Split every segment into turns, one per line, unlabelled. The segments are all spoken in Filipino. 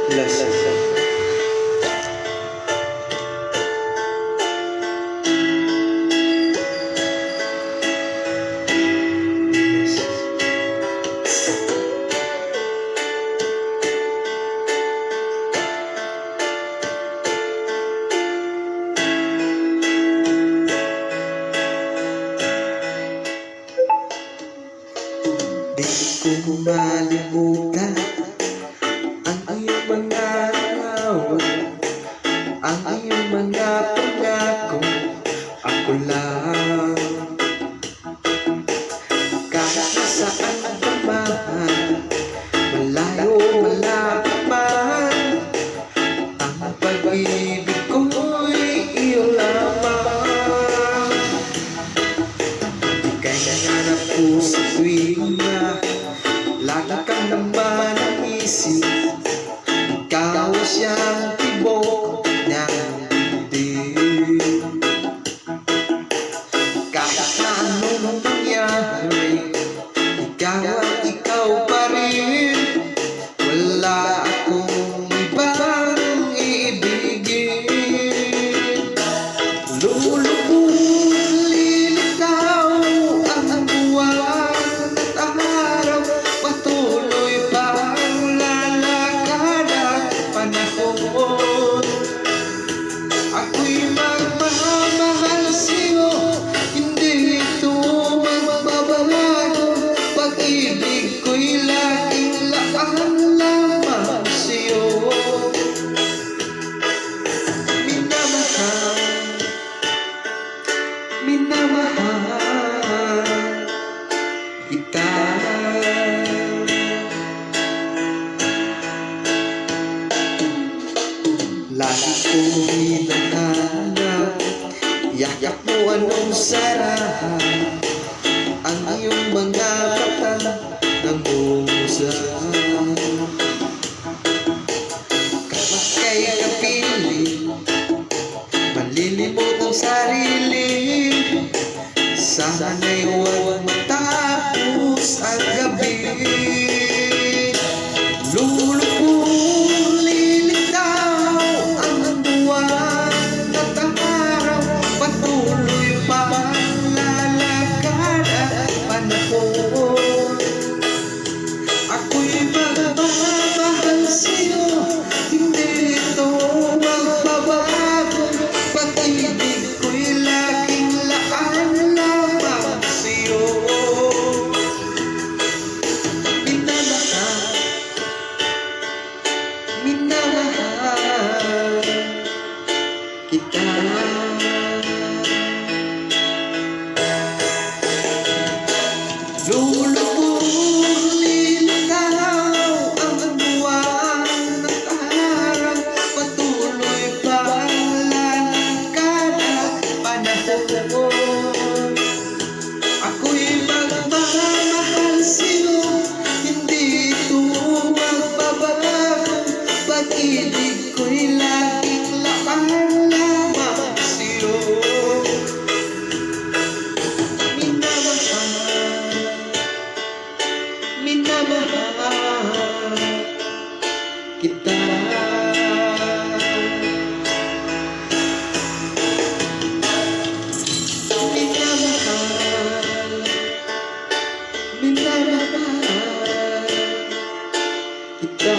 Last. Di ko malimutan ang iyong mga araw, ang iyong mga pangako. Ako lang kahit nasaan ka man, malayo malapit man, ang pag-ibig ko'y iyo lamang. Ika'y nangarap ko sa tuwing na lagi kang naman ang isip. Ikaw siyang tibok ng dibdib. Kahit na anong mangyari, ikaw pa rin. Wala akong ibang iibigin. Lulubog, lilitaw ang buwan at araw. Patuloy bang lalakad ang panahon? Ako'y magmamahal sa'yo, hindi ito magbabago. Pag-ibig ko'y laging laan lamang sa'yo. Minamahal kita. Lagi ko hinahanap, yayak mo anong sarap, ang iyong mga mata ng usap. Kapag kay kapili, malilimot ang sarili. Sana'y huwag matapos ang gabi. Lulubog, lilitaw ang buwan at ang araw. Patuloy pa ang lalakad at panahon. Ako'y magmamahal sa'yo, hindi ito magbabago. Pag-ibig ko'y laging laan lamang sa'yo. Minamahal kita. Lulubog, lilitaw ang buwan at araw. Patuloy pa ang lalakad at panahon. Ako'y magmamahal sa'yo, hindi ito magbabago. Pag-ibig ko'y laging laan lamang sa'yo. Minamahal kita. Minamahal kita.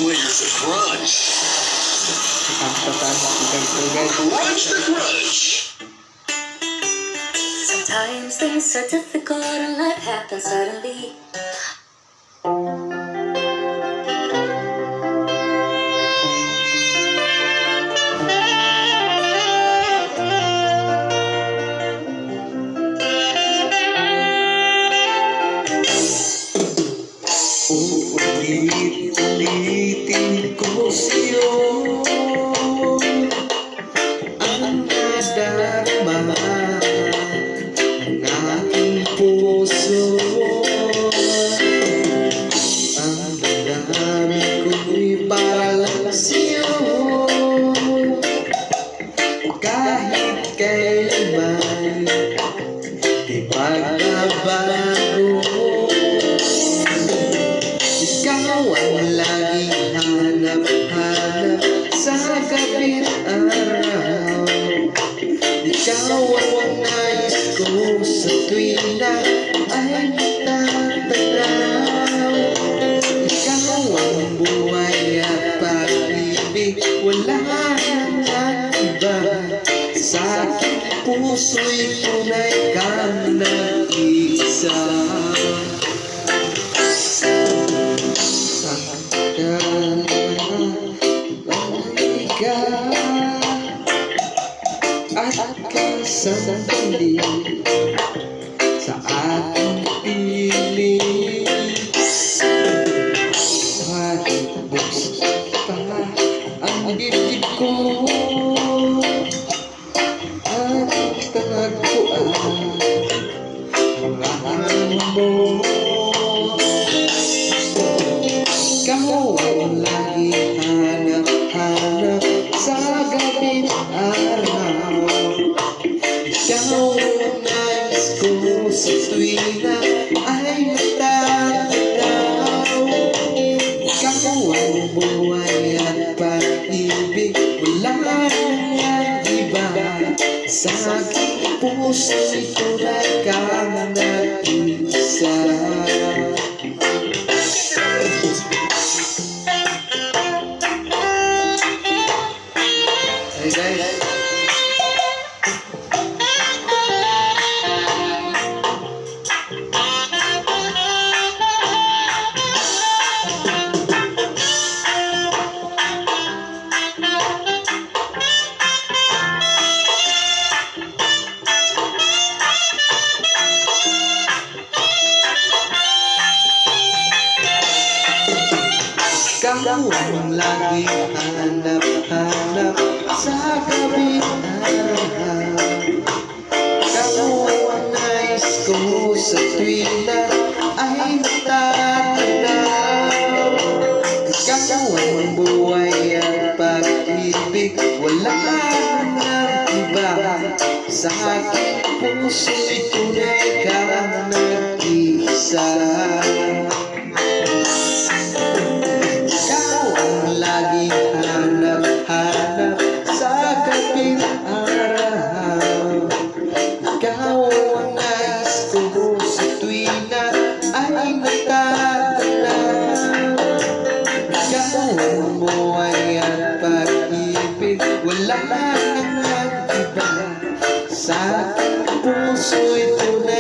Where's the crunch? Crunch the crunch.
Sometimes things are difficult and life happens suddenly.
Ulit-ulitin ko sa'yo ang nadarama ng aking puso. puso. Ang damdamin ko'y para lang sa'yo. Kahit kailan di pagbabago. Ikaw ang laging hanap-hanap sa gabi't araw. Ikaw ang nais ko sa tuwing na ay natatanaw. Ikaw ang buhay at pag-ibig, wala nang iba. Sa aking puso'y tunay kang nag-iisa. At kasandali sa aking piling. Kahit buksan pa ang dibdib ko at tagpuan ang mo. Ikaw ang laging hanap-hanap sa gabi't araw. Ikaw ang nais ko sa tuwing na ay natatanaw. Ikaw ang buhay at pag-ibig, wala nang iba. Sa aking puso'y tunay kang nag-iisa. Hey guys, ikaw ang laging hanap-hanap sa gabi't araw. Ikaw ang nais ko sa tuwing na ay natatanaw. Ikaw ang buhay at pag-ibig, wala nang iba. Sa aking puso'y tunay kang nag-iisa. Laging hanap-hanap sa gabi't araw. Ikaw ang nais ko sa tuwing na ay natatanaw. Ikaw ang buhay at pag-ibig, wala nang iba. Sa aking puso'y tunay